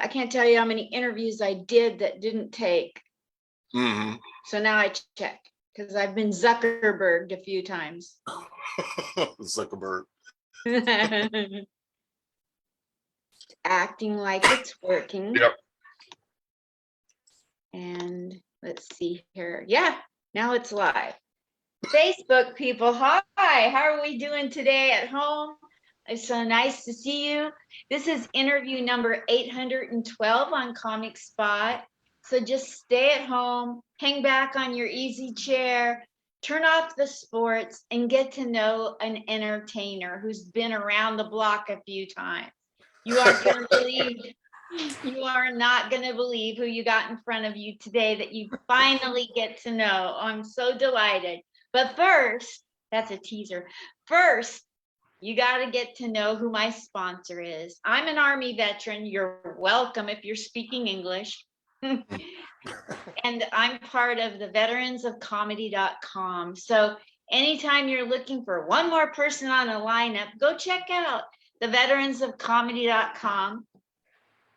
I can't tell you how many interviews I did that didn't take. Mm-hmm. So now I check because I've been Zuckerberged a few times. Zuckerberg. Acting like it's working. Yep. And let's see here. Yeah, now it's live. Facebook people, hi. How are we doing today at home? It's so nice to see you. This is interview number 812 on Comic Spot. So just stay at home, hang back on your easy chair, turn off the sports, and get to know an entertainer who's been around the block a few times. You aren't going to believe, you are not going to believe who you got in front of you today that you finally get to know. I'm so delighted. But first, that's a teaser. First, you got to get to know who my sponsor is. I'm an Army veteran. You're welcome if you're speaking English. And I'm part of the veteransofcomedy.com. So anytime you're looking for one more person on a lineup, go check out the veteransofcomedy.com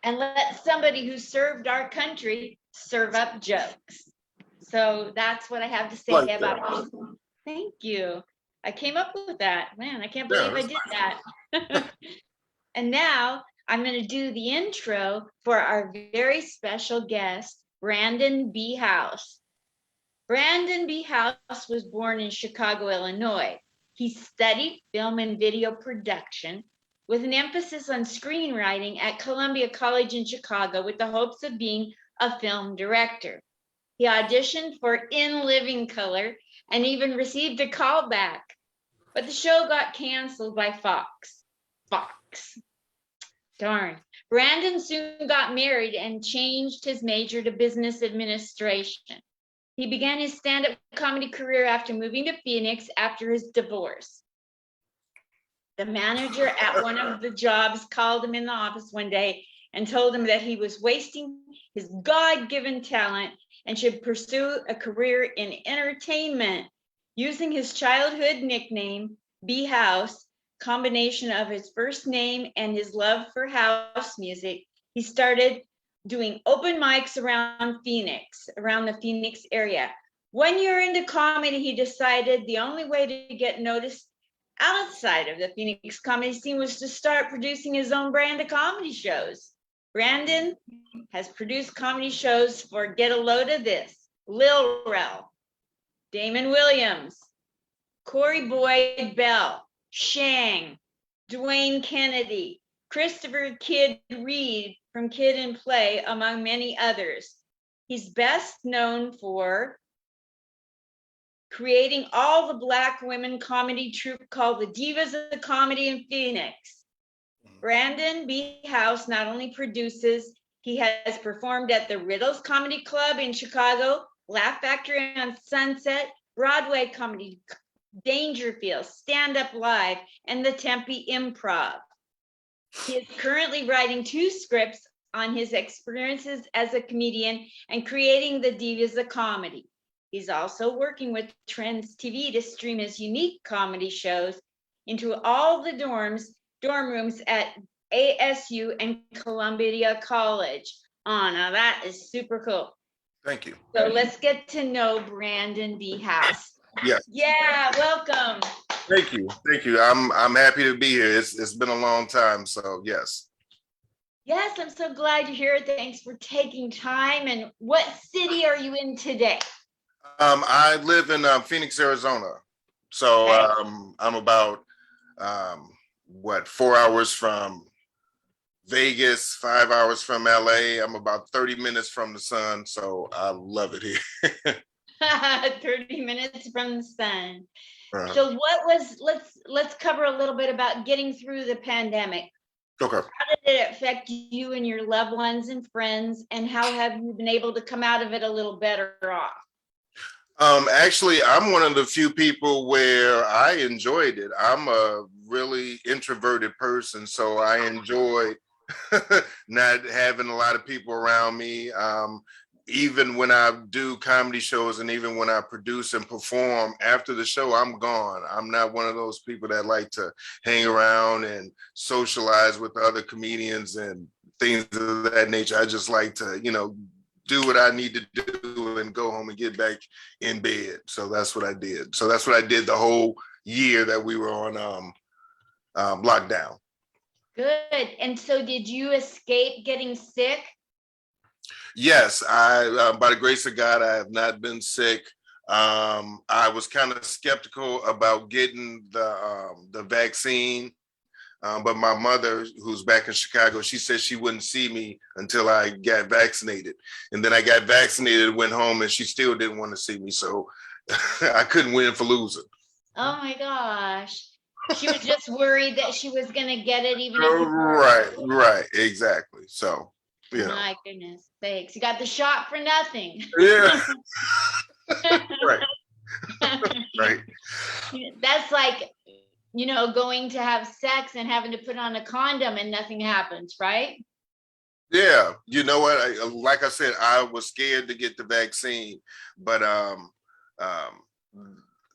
and let somebody who served our country serve up jokes. So that's what I have to say about it. Thank you. I came up with that. Man, I can't believe I did that. And now I'm going to do the intro for our very special guest, Brandonn B. House. Brandonn B. House was born in Chicago, Illinois. He studied film and video production with an emphasis on screenwriting at Columbia College in Chicago with the hopes of being a film director. He auditioned for In Living Color and even received a call back, but the show got canceled by Fox. Darn. Brandonn soon got married and changed his major to business administration. He began his stand-up comedy career after moving to Phoenix after his divorce. The manager at one of the jobs called him in the office one day and told him that he was wasting his God-given talent and should pursue a career in entertainment. Using his childhood nickname, B. House, combination of his first name and his love for house music, he started doing open mics around the Phoenix area. 1 year into comedy, he decided the only way to get noticed outside of the Phoenix comedy scene was to start producing his own brand of comedy shows. Brandonn has produced comedy shows for Get a Load of This, Lil Rel, Damon Williams, Corey Boyd Bell, Shang, Dwayne Kennedy, Christopher Kid Reed from Kid and Play, among many others. He's best known for creating all the Black women comedy troupe called the Divas of Comedy in Phoenix. Brandonn B. House not only produces, he has performed at the Riddles Comedy Club in Chicago, Laugh Factory on Sunset, Broadway Comedy, Dangerfield, Stand Up Live, and the Tempe Improv. He is currently writing 2 scripts on his experiences as a comedian and creating the Divas of Comedy. He's also working with Trends TV to stream his unique comedy shows into all the dorm rooms at ASU and Columbia College. Oh, now that is super cool. Thank you. So let's get to know Brandonn B. House. Yes. Yeah, welcome. Thank you. I'm happy to be here. It's been a long time, so yes. Yes, I'm so glad you're here. Thanks for taking time. And what city are you in today? I live in Phoenix, Arizona. So I'm about 4 hours from Vegas, 5 hours from LA. I'm about 30 minutes from the sun, so I love it here. 30 minutes from the sun. So what was, let's cover a little bit about getting through the pandemic. Okay. How did it affect you and your loved ones and friends, and how have you been able to come out of it a little better off? Actually, I'm one of the few people where I enjoyed it. I'm a really introverted person, so I enjoyed not having a lot of people around me. Even when I do comedy shows and even when I produce and perform, after the show, I'm gone. I'm not one of those people that like to hang around and socialize with other comedians and things of that nature. I just like to, do what I need to do and go home and get back in bed. So that's what I did. So that's what I did the whole year that we were on lockdown. Good. And so did you escape getting sick? Yes, by the grace of God, I have not been sick. I was kind of skeptical about getting the vaccine. But my mother, who's back in Chicago, she said she wouldn't see me until I got vaccinated. And then I got vaccinated, went home, and she still didn't want to see me. So I couldn't win for losing. Oh my gosh. She was just worried that she was going to get it even if you Right, exactly. So, My goodness sakes. You got the shot for nothing. Yeah. Right. Right. That's like, going to have sex and having to put on a condom and nothing happens, right? Yeah. You know what? Like I said, I was scared to get the vaccine, but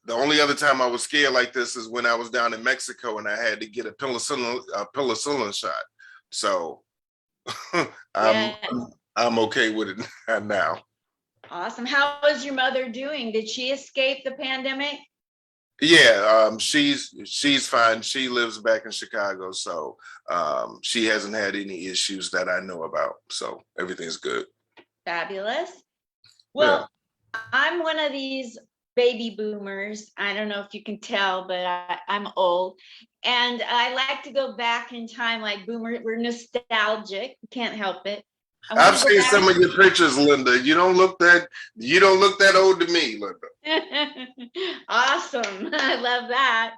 the only other time I was scared like this is when I was down in Mexico and I had to get a penicillin shot. So Yeah. I'm okay with it now. Awesome. How is your mother doing? Did she escape the pandemic? Yeah, she's fine. She lives back in Chicago, so she hasn't had any issues that I know about. So everything's good. Fabulous. Well, I'm one of these baby boomers. I don't know if you can tell, but I'm old. And I like to go back in time like boomer. We're nostalgic. Can't help it. I've seen some of your pictures, Linda. You don't look that old to me, Linda. Awesome. I love that.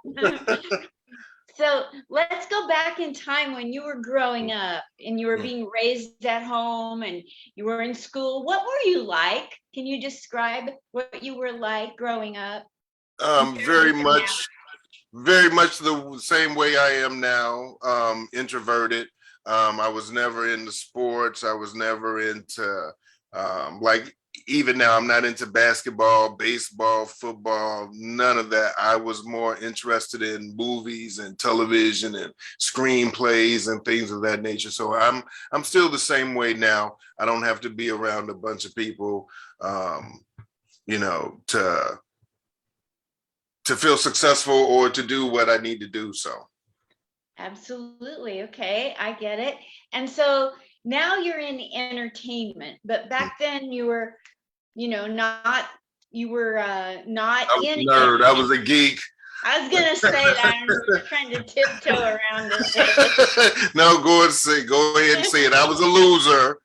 So let's go back in time when you were growing up and you were being raised at home and you were in school. What were you like? Can you describe what you were like growing up? Very much the same way I am now, introverted. I was never into sports. I was never into, like, even now, I'm not into basketball, baseball, football, none of that. I was more interested in movies and television and screenplays and things of that nature. So I'm still the same way now. I don't have to be around a bunch of people, to feel successful or to do what I need to do. So. Absolutely. Okay, I get it. And so now you're in entertainment, but back then you were, not I was in a nerd. I was a geek. I was gonna say that. I'm trying to tiptoe around it. No, go ahead and say it. I was a loser.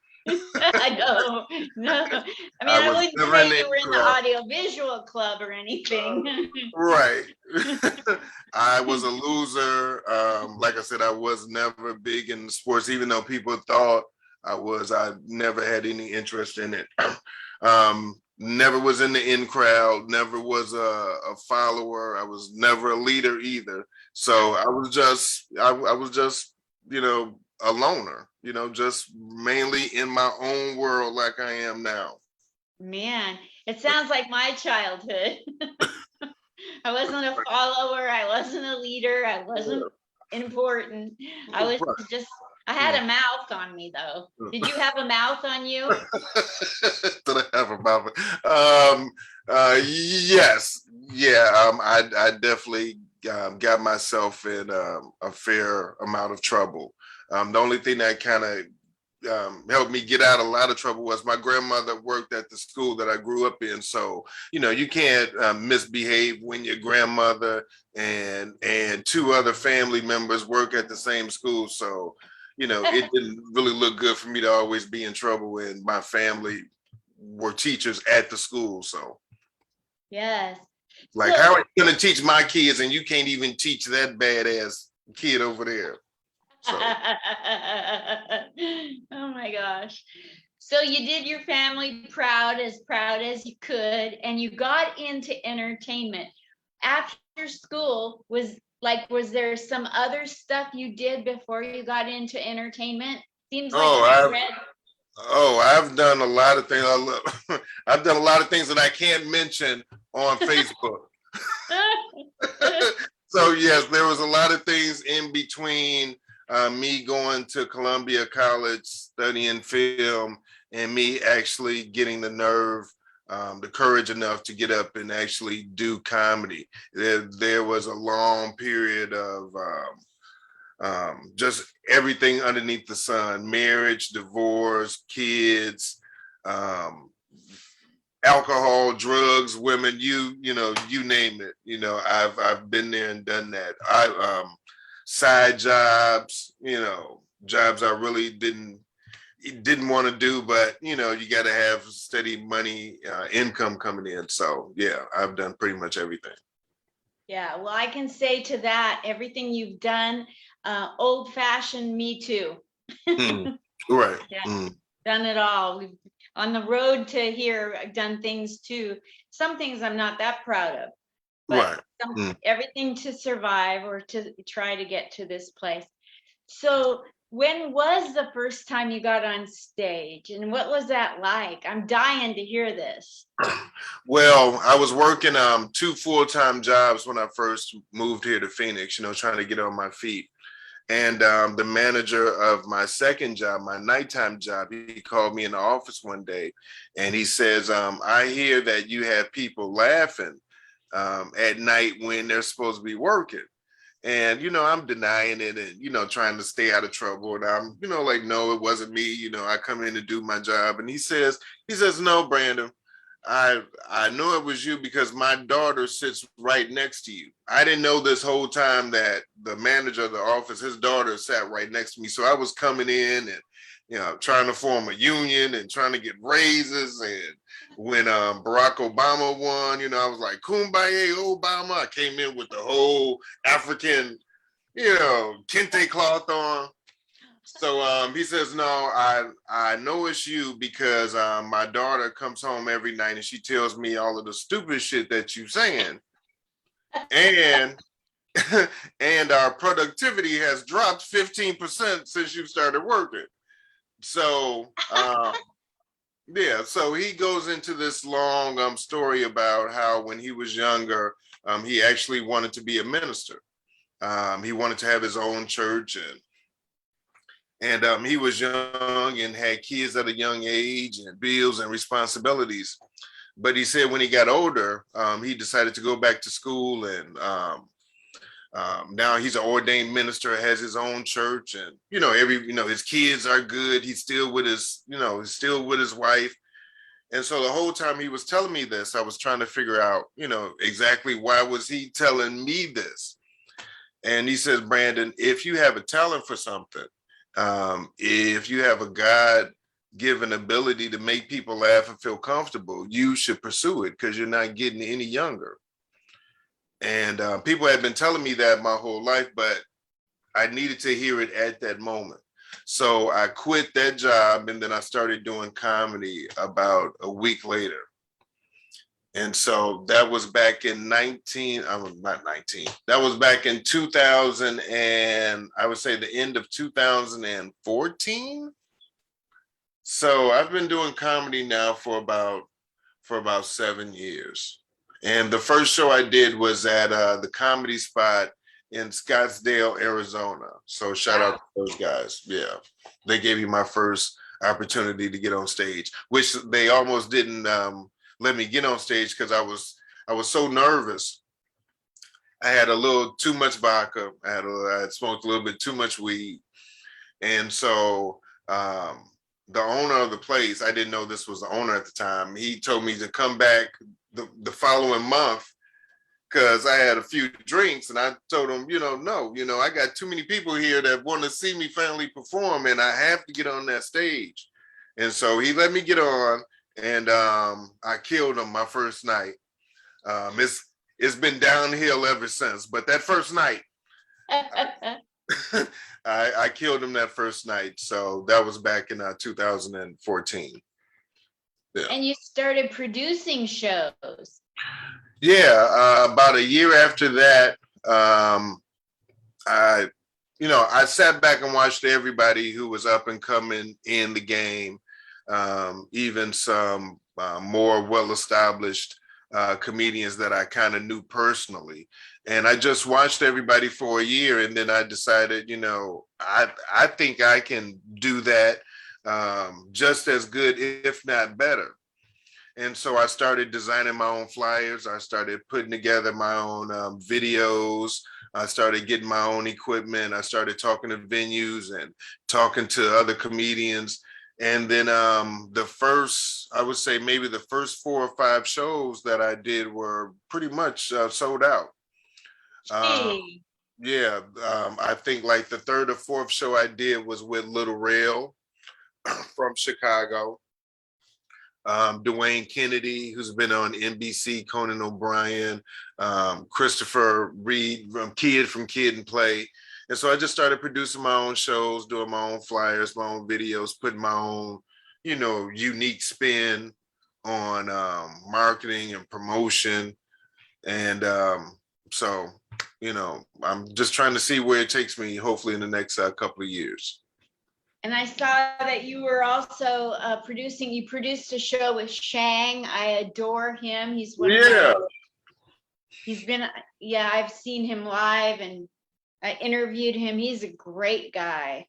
I know. No. I mean, I wouldn't say you were in the audiovisual club or anything. Right. I was a loser. Like I said, I was never big in sports, even though people thought I was. I never had any interest in it. Never was in the in crowd, never was a follower. I was never a leader either. So I was just, a loner, just mainly in my own world like I am now. Man, it sounds like my childhood. I wasn't a follower. I wasn't a leader. I wasn't important. I was just, I had a mouth on me though. Did you have a mouth on you? Did I have a mouth? Yes. Yeah. I definitely got myself in a fair amount of trouble. The only thing that kind of helped me get out of a lot of trouble was my grandmother worked at the school that I grew up in. So, you can't misbehave when your grandmother and two other family members work at the same school. So, it didn't really look good for me to always be in trouble when my family were teachers at the school. So, yes. Like, how are you going to teach my kids and you can't even teach that badass kid over there? So. Oh my gosh. So you did your family proud as you could, and you got into entertainment. After school, was there some other stuff you did before you got into entertainment? Seems like I've done a lot of things. I've done a lot of things that I can't mention on Facebook. So yes, there was a lot of things in between me going to Columbia College, studying film, and me actually getting the nerve, the courage enough to get up and actually do comedy. There was a long period of just everything underneath the sun: marriage, divorce, kids, um, alcohol, drugs, women, you name it. I've been there and done that. Side jobs, jobs I really didn't want to do, but you got to have steady money, income coming in. So yeah, I've done pretty much everything. Yeah, well, I can say to that, everything you've done, old fashioned me too. Right. Yeah, done it all. We've on the road to here, I've done things too. Some things I'm not that proud of, but Right. everything to survive or to try to get to this place. So when was the first time you got on stage and what was that like? I'm dying to hear this. Well, I was working 2 full-time jobs when I first moved here to Phoenix, trying to get on my feet. And the manager of my second job, my nighttime job, he called me in the office one day and he says, I hear that you have people laughing at night when they're supposed to be working. And, I'm denying it and, trying to stay out of trouble. And I'm, like, no, it wasn't me. I come in to do my job. And he says, no, Brandon, I know it was you because my daughter sits right next to you. I didn't know this whole time that the manager of the office, his daughter sat right next to me. So I was coming in and, trying to form a union and trying to get raises. And when Barack Obama won, I was like, Kumbaya, Obama. I came in with the whole African, kente cloth on. So he says, no, I know it's you because my daughter comes home every night and she tells me all of the stupid shit that you saying. And and our productivity has dropped 15% since you started working. So yeah, so he goes into this long story about how when he was younger, he actually wanted to be a minister. He wanted to have his own church and he was young and had kids at a young age and bills and responsibilities. But he said when he got older, he decided to go back to school and now he's an ordained minister, has his own church, and his kids are good. He's still with he's still with his wife. And so the whole time he was telling me this, I was trying to figure out, exactly why was he telling me this? And he says, Brandon, if you have a talent for something, if you have a God-given ability to make people laugh and feel comfortable, you should pursue it because you're not getting any younger. And people had been telling me that my whole life, but I needed to hear it at that moment. So I quit that job and then I started doing comedy about a week later. And so that was back in that was back in 2000 and I would say the end of 2014. So I've been doing comedy now for about 7 years. And the first show I did was at the Comedy Spot in Scottsdale, Arizona. So shout out to those guys. Yeah, they gave me my first opportunity to get on stage, which they almost didn't let me get on stage because I was so nervous. I had a little too much vodka. I had smoked a little bit too much weed, and so the owner of the place, I didn't know this was the owner at the time. He told me to come back the following month because I had a few drinks, and I told him, no, I got too many people here that want to see me finally perform, and I have to get on that stage. And so he let me get on, and I killed him my first night. It's been downhill ever since, but that first night, I killed him that first night. So that was back in 2014. Yeah. And you started producing shows. Yeah, about a year after that, I sat back and watched everybody who was up and coming in the game, even some more well-established comedians that I kind of knew personally. And I just watched everybody for a year, and then I decided, I think I can do that just as good, if not better. And so I started designing my own flyers. I started putting together my own videos. I started getting my own equipment. I started talking to venues and talking to other comedians. And then I would say maybe the first 4 or 5 shows that I did were pretty much sold out. Uh, Gee. yeah, I think like the third or fourth show I did was with Little Rail from Chicago. Dwayne Kennedy, who's been on NBC, Conan O'Brien, Christopher Reed from Kid and Play. And so I just started producing my own shows, doing my own flyers, my own videos, putting my own, unique spin on marketing and promotion. And so, I'm just trying to see where it takes me, hopefully in the next couple of years. And I saw that you were also you produced a show with Shang. I adore him. He's one of my, I've seen him live and I interviewed him. He's a great guy.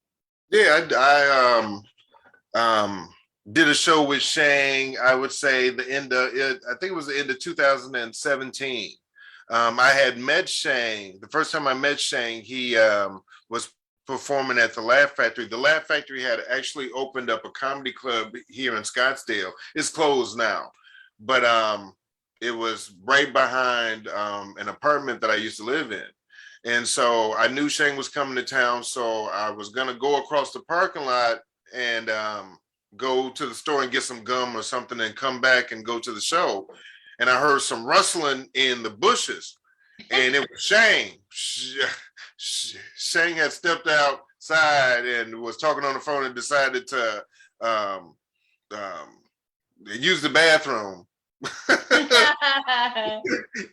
Yeah, I did a show with Shang. I would say I think it was the end of 2017. I had met Shang. The first time I met Shang, he was performing at the Laugh Factory. The Laugh Factory had actually opened up a comedy club here in Scottsdale. It's closed now, but it was right behind an apartment that I used to live in. And so I knew Shang was coming to town, so I was gonna go across the parking lot and go to the store and get some gum or something and come back and go to the show. And I heard some rustling in the bushes, and it was Shang. Shang had stepped outside and was talking on the phone and decided to use the bathroom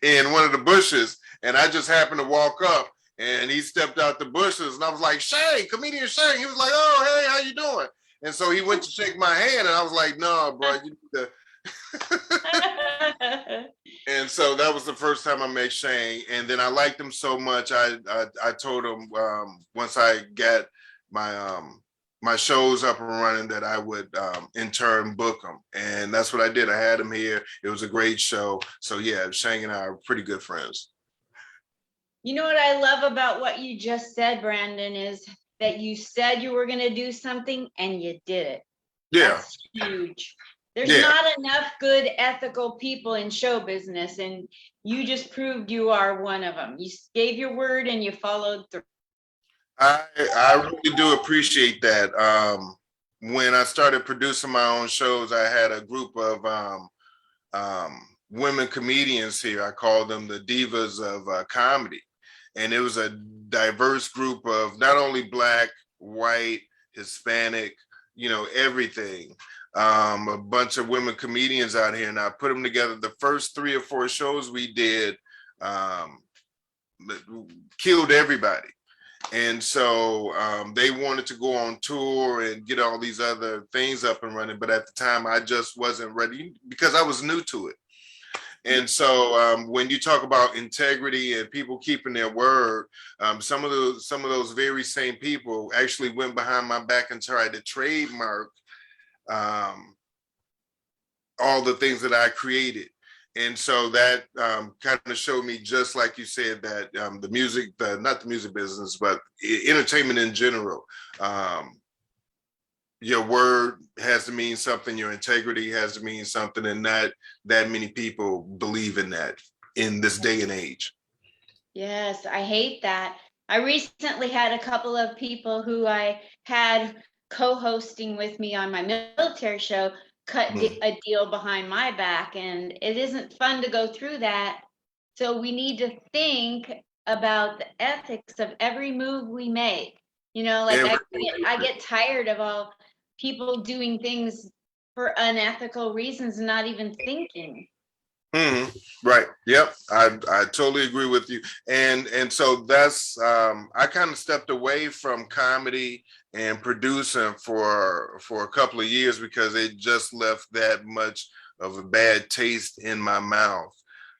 in one of the bushes. And I just happened to walk up and he stepped out the bushes and I was like, Shang, comedian Shang. He was like, oh, hey, how you doing? And so he went to shake my hand and I was like, no, bro, you need to. And so that was the first time I met Shane, and then I liked him so much. I told him once I got my shows up and running that I would in turn book him, and that's what I did. I had him here. It was a great show. So yeah, Shane and I are pretty good friends. You know what I love about what you just said, Brandon, is that you said you were going to do something and you did it. Yeah, that's huge. There's not enough good, ethical people in show business, and you just proved you are one of them. You gave your word and you followed through. I really do appreciate that. When I started producing my own shows, I had a group of women comedians here. I call them the divas of comedy. And it was a diverse group of not only Black, white, Hispanic, everything. A bunch of women comedians out here, and I put them together. The first 3 or 4 shows we did killed everybody. And so they wanted to go on tour and get all these other things up and running. But at the time, I just wasn't ready because I was new to it. And so when you talk about integrity and people keeping their word, some of those very same people actually went behind my back and tried to trademark all the things that I created. And so that kind of showed me, just like you said, that the music, not the music business, but entertainment in general, your word has to mean something, your integrity has to mean something, and not that many people believe in that in this day and age. Yes, I hate that. I recently had a couple of people who I had co-hosting with me on my military show cut a deal behind my back, and it isn't fun to go through that. So we need to think about the ethics of every move we make. I get tired of all people doing things for unethical reasons and not even thinking. Right. Yep. I totally agree with you. And so that's I kind of stepped away from comedy and producing for a couple of years because it just left that much of a bad taste in my mouth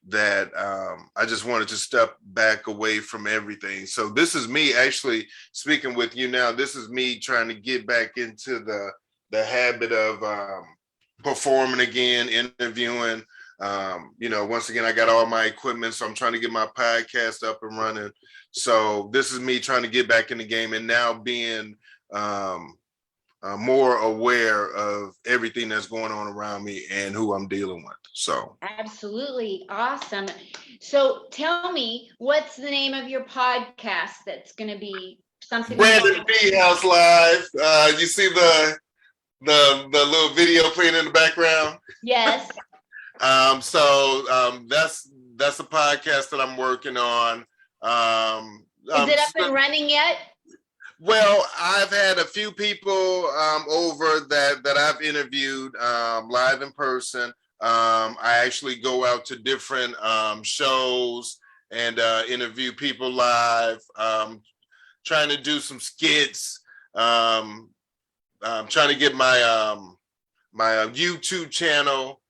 that I just wanted to step back away from everything. So this is me actually speaking with you now. This is me trying to get back into the habit of performing again, interviewing. Once again, I got all my equipment, so I'm trying to get my podcast up and running. So this is me trying to get back in the game and now being more aware of everything that's going on around me and who I'm dealing with. So absolutely awesome. So tell me, what's the name of your podcast that's going to be something? Brandon B House Live. You see the little video playing in the background? Yes. That's a podcast that I'm working on. Is it up and running yet? Well, I've had a few people over that I've interviewed live in person. I actually go out to different shows and interview people live. Trying to do some skits. I'm trying to get my my YouTube channel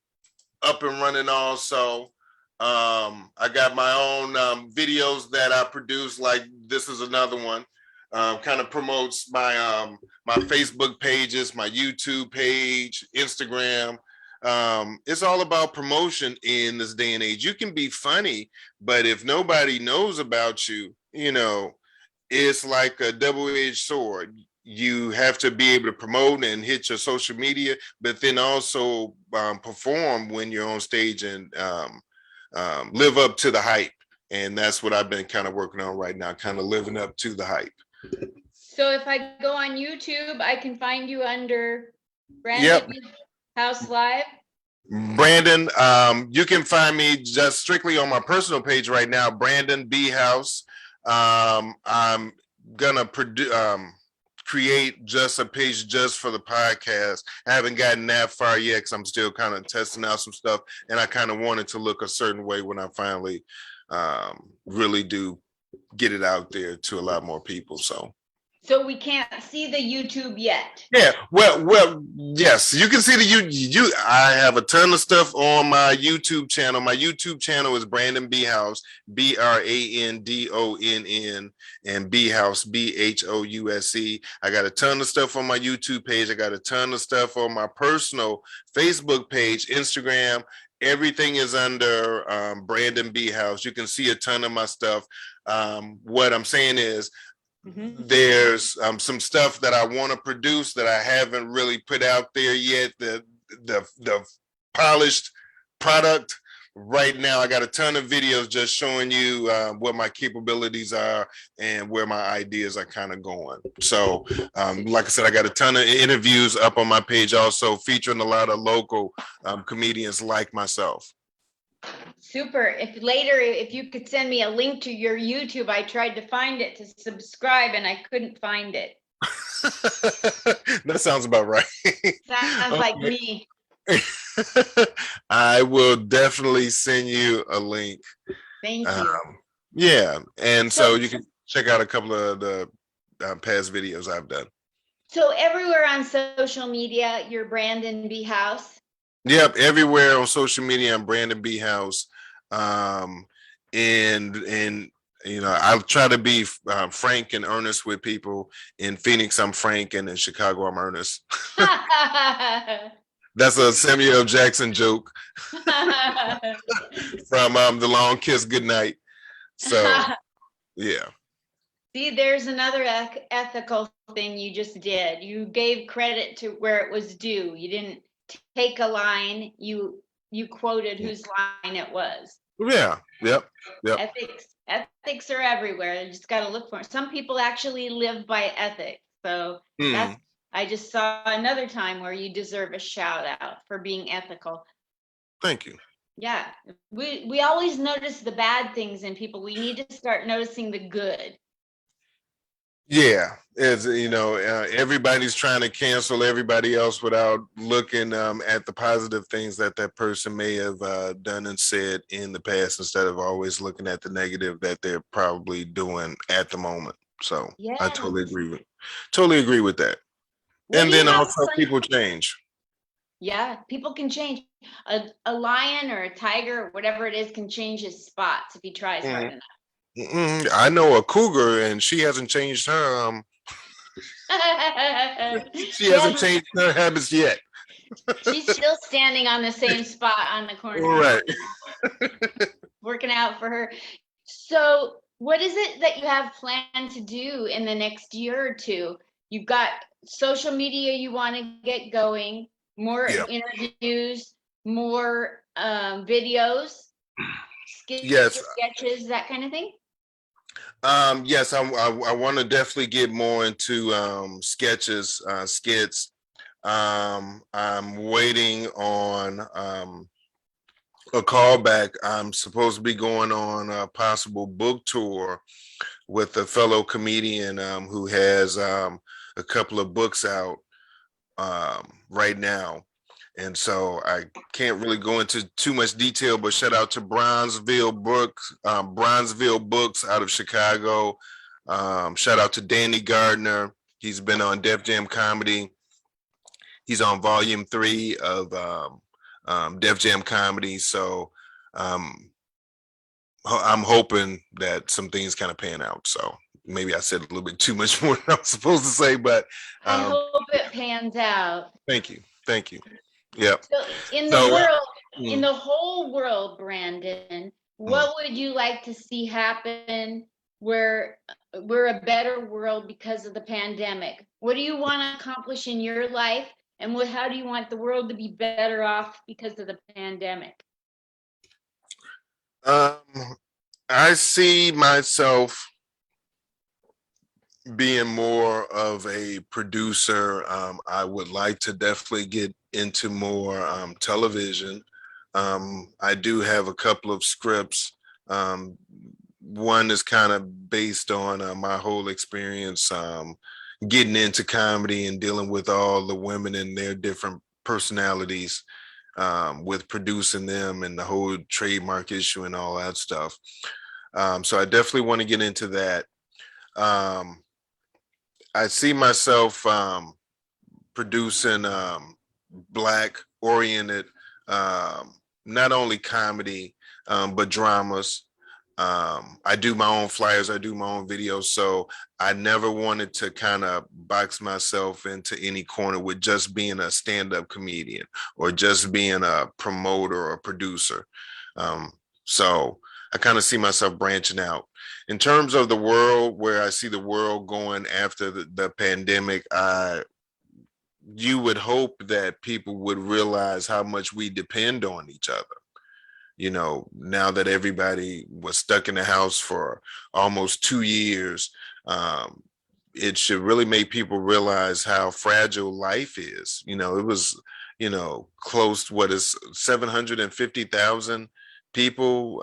up and running also. I got my own videos that I produce, like this is another one. Kind of promotes my my Facebook pages, my YouTube page, Instagram. It's all about promotion in this day and age. You can be funny, but if nobody knows about you, it's like a double-edged sword. You have to be able to promote and hit your social media, but then also perform when you're on stage and live up to the hype. And that's what I've been kind of working on right now, kind of living up to the hype. So if I go on YouTube, I can find you under Brandon House Live. Brandon, you can find me just strictly on my personal page right now, Brandon B House. I'm gonna create just a page just for the podcast. I haven't gotten that far yet because I'm still kind of testing out some stuff, and I kind of want it to look a certain way when I finally really do get it out there to a lot more people. So we can't see the YouTube yet. Yeah, well, yes, you can see the I have a ton of stuff on my YouTube channel. My YouTube channel is Brandon B House, BRANDONN, and B House, BHOUSE. I got a ton of stuff on my YouTube page. I got a ton of stuff on my personal Facebook page, Instagram. Everything is under Brandon B House. You can see a ton of my stuff. What I'm saying is, there's some stuff that I want to produce that I haven't really put out there yet. The polished product right now. I got a ton of videos just showing you what my capabilities are and where my ideas are kind of going. So, like I said, I got a ton of interviews up on my page, also featuring a lot of local comedians like myself. Super. If you could send me a link to your YouTube, I tried to find it to subscribe and I couldn't find it. That sounds about right. Sounds like me. I will definitely send you a link. Thank you. Yeah, and so you can check out a couple of the past videos I've done. So everywhere on social media, you're Brandon B House. Yep, everywhere on social media, I'm Brandon B House. And I'll try to be frank and earnest with people. In Phoenix, I'm frank, and in Chicago, I'm earnest. That's a Samuel Jackson joke from The Long Kiss Goodnight. So, yeah. See, there's another ethical thing you just did. You gave credit to where it was due. You didn't take a line. You quoted whose line it was. Yeah. Yep. Ethics are everywhere. You just got to look for it. Some people actually live by ethics. So I just saw another time where you deserve a shout out for being ethical. Thank you. Yeah. We always notice the bad things in people. We need to start noticing the good. Yeah, it's everybody's trying to cancel everybody else without looking at the positive things that that person may have done and said in the past, instead of always looking at the negative that they're probably doing at the moment. So I Yes. totally agree with that. What And do you then have also planned? people change. Yeah, people can change. A lion or a tiger or whatever it is can change his spots if he tries hard enough. I know a cougar, and she hasn't changed her. She hasn't Yeah, changed her habits yet. she's still standing on the same spot on the corner, Right. working out for her. So, what is it that you have planned to do in the next year or two? You've got social media you want to get going, more Yeah. interviews, more videos, Yes. sketches, that kind of thing. Yes. I want to definitely get more into sketches, skits. I'm waiting on a callback. I'm supposed to be going on a possible book tour with a fellow comedian who has a couple of books out right now. And so I can't really go into too much detail, but shout out to Bronzeville Books out of Chicago. Shout out to Danny Gardner. He's been on Def Jam Comedy. He's on volume 3 of Def Jam Comedy. So um, I'm hoping that some things kind of pan out. So maybe I said a little bit too much more than I was supposed to say, but I um, hope it pans out. thank you. Thank you. Yep. So, in the So, world, in mm, the whole world, Brandon, mm. what would you like to see happen where we're a better world because of the pandemic? What do you want to accomplish in your life? And how do you want the world to be better off because of the pandemic? Um, I see myself being more of a producer. I would like to definitely get into more television. I do have a couple of scripts. Um, One is kind of based on my whole experience getting into comedy and dealing with all the women and their different personalities, with producing them and the whole trademark issue and all that stuff. So I definitely want to get into that. Um, I see myself producing black oriented, not only comedy, but dramas. I do my own flyers, I do my own videos. So I never wanted to kind of box myself into any corner with just being a stand-up comedian or just being a promoter or producer. Um, so I kind of see myself branching out. In terms of the world, where I see the world going after the pandemic, you would hope that people would realize how much we depend on each other. Now that everybody was stuck in the house for almost 2 years, um, it should really make people realize how fragile life is. It was, close to what is 750,000 people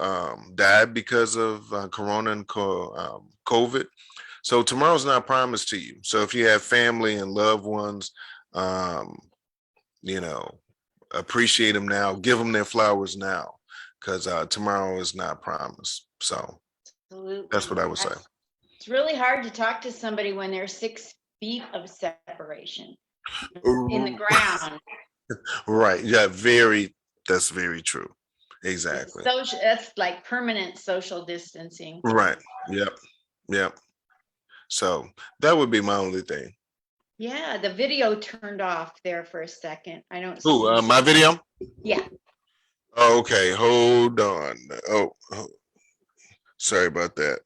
died because of Corona and COVID. So tomorrow's not promised to you. So if you have family and loved ones, um, you know, appreciate them now, give them their flowers now, because tomorrow is not promised. So that's what Absolutely. I would say. It's really hard to talk to somebody when there's 6 feet of separation in the ground. Right. Yeah, that's very true. Exactly. That's like permanent social distancing. Right. Yep. Yep. So that would be my only thing. Yeah, the video turned off there for a second. I don't Oh, see. my video? Yeah. Okay, hold on. Oh, sorry about that.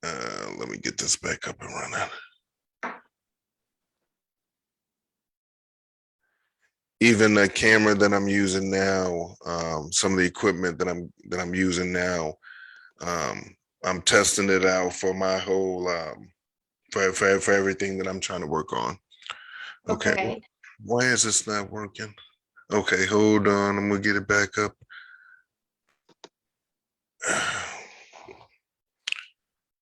Let me get this back up and running. Even the camera that I'm using now, some of the equipment that I'm using now, I'm testing it out for my whole for everything that I'm trying to work on. Okay, Okay. why is this not working? Okay, hold on. I'm gonna get it back up.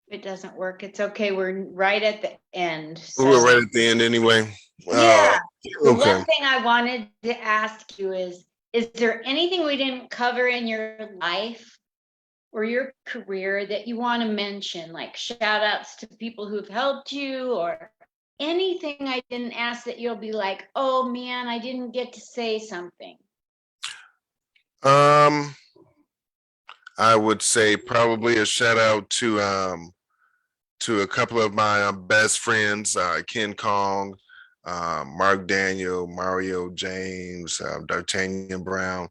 it doesn't work. It's okay. We're right at the end. We're So right at the end anyway. yeah. The Okay. one thing I wanted to ask you is there anything we didn't cover in your life or your career that you want to mention, like shout outs to people who've helped you or anything I didn't ask that you'll be like, oh man, I didn't get to say something? I would say probably a shout out to a couple of my best friends, Ken Kong, Mark Daniel, Mario James, D'Artagnan Brown.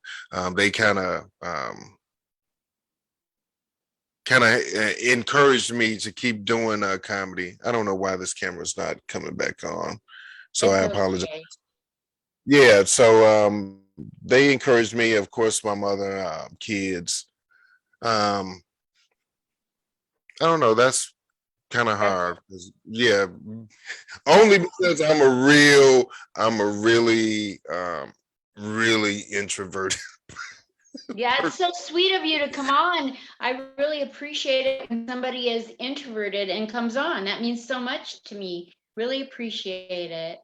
They kind of encouraged me to keep doing comedy. I don't know why this camera's not coming back on, so I It's apologize. okay. Yeah, so they encouraged me, of course, my mother, kids. I don't know. That's kind of hard. Yeah, only because I'm a really introverted. Yeah, it's so sweet of you to come on. I really appreciate it when somebody is introverted and comes on. That means so much to me. Really appreciate it.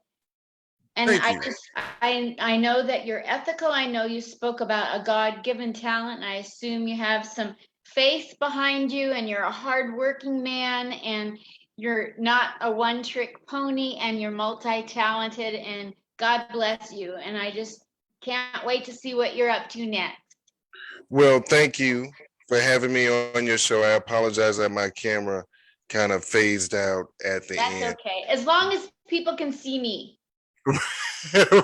And Thank I you. just I know that you're ethical. I know you spoke about a God-given talent. And I assume you have some faith behind you and you're a hardworking man and you're not a one-trick pony and you're multi-talented and God bless you. And I just can't wait to see what you're up to next. Well, thank you for having me on your show. I apologize that my camera kind of phased out at the That's end. okay. As long as people can see me.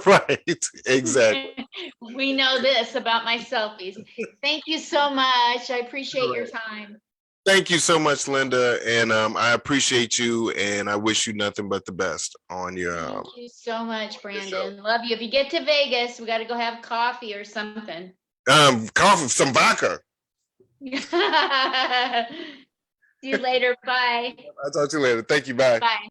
Right, exactly. We know this about my selfies. Thank you so much. I appreciate your time. Thank you so much, Linda, and I appreciate you, and I wish you nothing but the best on your Thank you so much, show. Brandon. Love you. If you get to Vegas, we got to go have coffee or something. Coffee, some vodka. See you later. Bye. I'll talk to you later. Thank you. Bye. Bye.